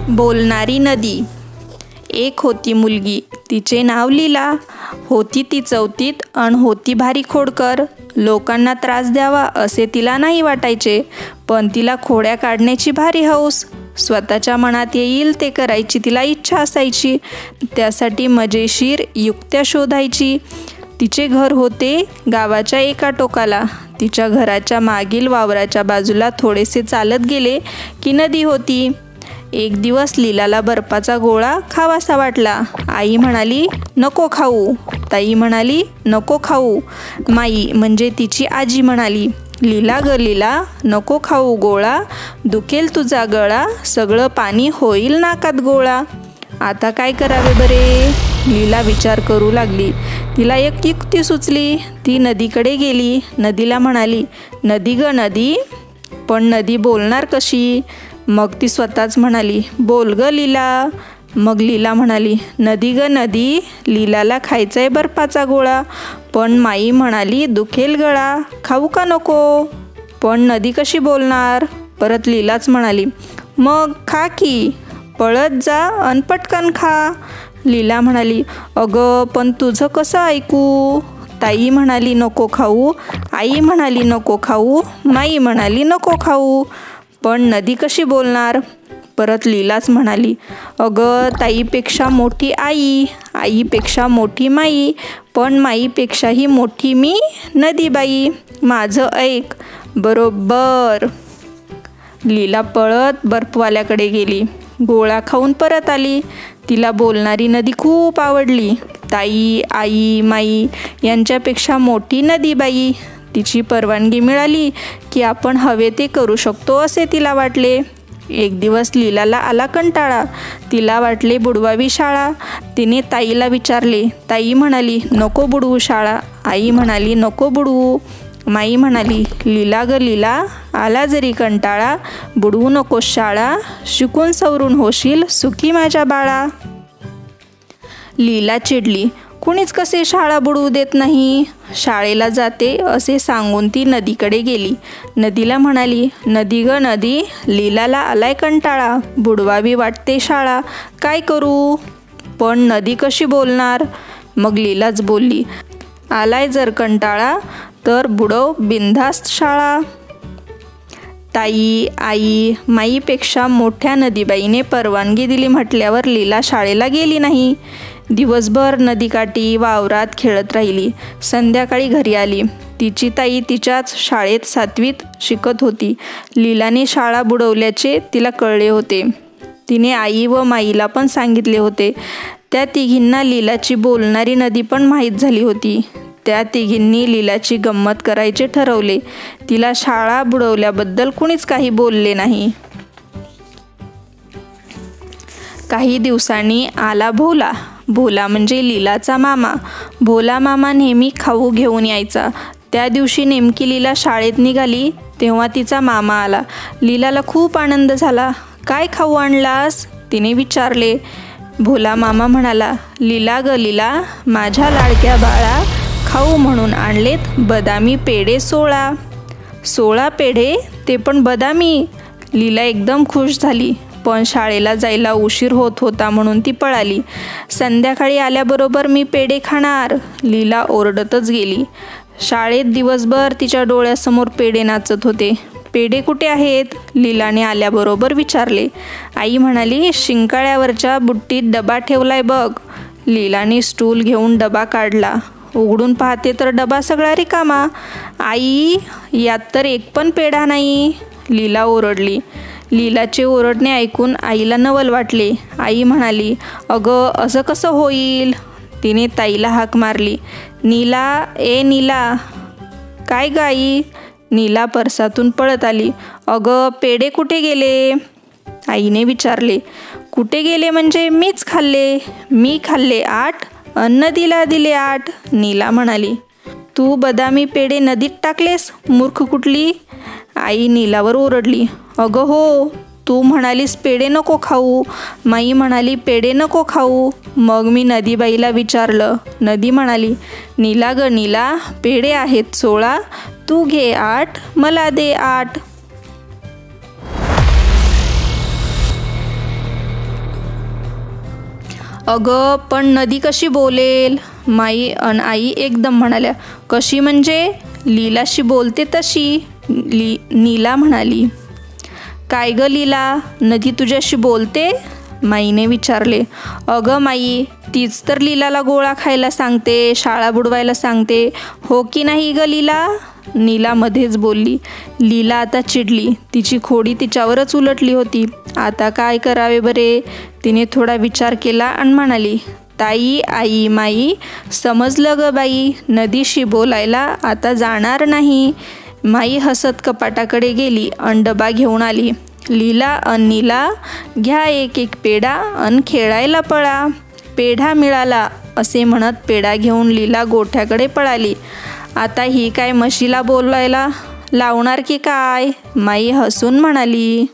बोलणारी नदी. एक होती मुलगी, तिचे नाव लीला. होती ती चौथीत अन होती भारी खोडकर. लोकांना त्रास द्यावा असे तिला नाही वाटायचे, पण तिला खोड्या काढण्याची भारी हौस. स्वतःच्या मनात येईल ते करायची तिला इच्छा असायची. त्यासाठी मजेशीर युक्त्या शोधायची. तिचे घर होते गावाच्या एका टोकाला. तिच्या घराच्या मागील वावराच्या बाजूला थोडेसे चालत गेले की नदी होती. एक दिवस लीलाला बर्फाचा गोळा खावासा वाटला. आई म्हणाली, नको खाऊ. ताई म्हणाली, नको खाऊ. माई म्हणजे तिची आजी म्हणाली, लीला ग लीला, नको खाऊ गोळा, दुखेल तुझा गळा, सगळं पाणी होईल नाकात गोळा. आता काय करावे बरे? लीला विचार करू लागली. तिला एक युक्ती सुचली. ती नदीकडे गेली. नदीला म्हणाली, नदी ग नदी. पण नदी बोलणार कशी? मग ती स्वतःच म्हणाली, बोल ग लीला. मग लीला म्हणाली, नदी ग नदी, लीलाला खायचाय बर्फाचा गोळा. पण माई म्हणाली, दुखेल गळा, खाऊ का नको? पण नदी कशी बोलणार? परत लीलाच म्हणाली, मग खा की, पळत जा अन पटकन खा. लीला म्हणाली, अगं पण तुझं कसं ऐकू? ताई म्हणाली, नको खाऊ. आई म्हणाली, नको खाऊ. माई म्हणाली, नको खाऊ. पण नदी कशी बोलणार? परत लीलाच म्हणाली, अगं ताईपेक्षा मोठी आई, आईपेक्षा मोठी माई, पण माईपेक्षाही मोठी मी नदीबाई. माझं ऐक बरोबर. लीला पळत बर्फवाल्याकडे गेली. गोळा खाऊन परत आली. तिला बोलणारी नदी खूप आवडली. ताई, आई, माई यांच्यापेक्षा मोठी नदीबाई. तिची परवानगी मिळाली की आपण हवे ते करू शकतो असे तिला वाटले. एक दिवस लीलाला आला कंटाळा. तिला वाटले बुडवावी शाळा. तिने ताईला विचारले. ताई म्हणाली, नको बुडवू शाळा. आई म्हणाली, नको बुडवू. माई म्हणाली, लीला ग लीला, आला जरी कंटाळा, बुडवू नकोस शाळा, शिकून सवरून होशील सुखी माझ्या बाळा. लीला चिडली. कुणीच कसे शाळा बुडवू देत नाही. शाळेला जाते असे सांगून ती नदीकडे गेली. नदीला म्हणाली, नदी ग नदी, लीलाला आलाय कंटाळा, बुडवावी वाटते शाळा, काय करू? पण नदी कशी बोलणार? मग लीलाच बोलली, आलाय जर कंटाळा तर बुडव बिनधास्त शाळा. ताई, आई, माईपेक्षा मोठ्या नदीबाईने परवानगी दिली म्हटल्यावर लीला शाळेला गेली नाही. दिवसभर नदीकाठी वावरात खेळत राहिली. संध्याकाळी घरी आली. तिची ताई तिच्याच शाळेत 7वीत शिकत होती. लीलाने शाळा बुडवल्याचे तिला कळले होते. तिने आई व माईला पण सांगितले होते. त्या तिघींना लीलाची बोलणारी नदी पण माहीत झाली होती. त्या तिघींनी लीलाची गंमत करायचे ठरवले. तिला शाळा बुडवल्याबद्दल कुणीच काही बोलले नाही. काही दिवसांनी आला भोला. भोला म्हणजे लीलाचा मामा. भोला मामा नेहमी खाऊ घेऊन यायचा. त्या दिवशी नेमकी लीला शाळेत निघाली तेव्हा तिचा मामा आला. लीलाला खूप आनंद झाला. काय खाऊ आणलास? तिने विचारले. भोला मामा म्हणाला, लीला ग लीला, माझ्या लाडक्या बाळा, खाऊ म्हणून आणलेत बदामी पेढे 16. 16 पेढे, ते पण बदामी. लीला एकदम खुश झाली. पण शाळेला जायला उशीर होत होता म्हणून ती पळाली. संध्याकाळी आल्याबरोबर मी पेढे खाणार. लीला ओरडतच गेली. शाळेत दिवसभर तिच्या डोळ्यासमोर पेढे नाचत होते. पेढे कुठे आहेत? लीलाने आल्याबरोबर विचारले. आई म्हणाली, शिंकाळ्यावरच्या बुट्टीत डबा ठेवलाय बघ. लीलाने स्टूल घेऊन डबा काढला. उघडून पाहते तर डबा सगळा रिकामा. आई, यात तर एक पण पेढा नाही. लीला ओरडली. लीलाचे ओरडणे ऐकून आईला नवल वाटले. आई म्हणाली, अगं असं कसं होईल? तिने ताईला हाक मारली. नीला, ए नीला. काय ग आई? नीला परसातून पळत आली. अगं पेढे कुठे गेले? आईने विचारले. कुठे गेले म्हणजे मीच खाल्ले. मी खाल्ले 8 अन नदीला दिले 8. नीला म्हणाली. तू बदामी पेढे नदीत टाकलेस, मूर्ख कुठली? आई नीलावर ओरडली. अगं हो, तू म्हणालीस पेढे नको खाऊ. माई म्हणाली पेढे नको खाऊ. मग मी नदीबाईला विचारलं. नदी म्हणाली, नीला ग नीला, पेढे आहेत 16, तू घे 8, मला दे 8. अगं पण नदी कशी बोलेल? माई अन आई एकदम म्हणाल्या. कशी म्हणजे? लीलाशी बोलते तशी, नीला म्हणाली. काय ग लीला, नदी तुझ्याशी बोलते? माईने विचारले. अगं माई, तीच तर लीलाला गोळा खायला सांगते, शाळा बुडवायला सांगते, हो की नाही ग लीला? नीला मध्येच बोलली. लीला आता चिडली. तिची खोडी तिच्यावरच उलटली होती. आता काय करावे बरे? तिने थोडा विचार केला आणि म्हणाली. ताई, आई, माई, समजलं ग बाई, नदीशी बोलायला आता जाणार नाही. माई हसत कपाटाकडे गेली अन डबा घेऊन आली. लीला अन नीला, घ्या एक एक पेढा अन खेळायला पळा. पेढा मिळाला असे म्हणत पेढा घेऊन लीला गोठ्याकडे पळाली. आता ही काय म्हशीला बोलायला लावणार की काय? माई हसून म्हणाली.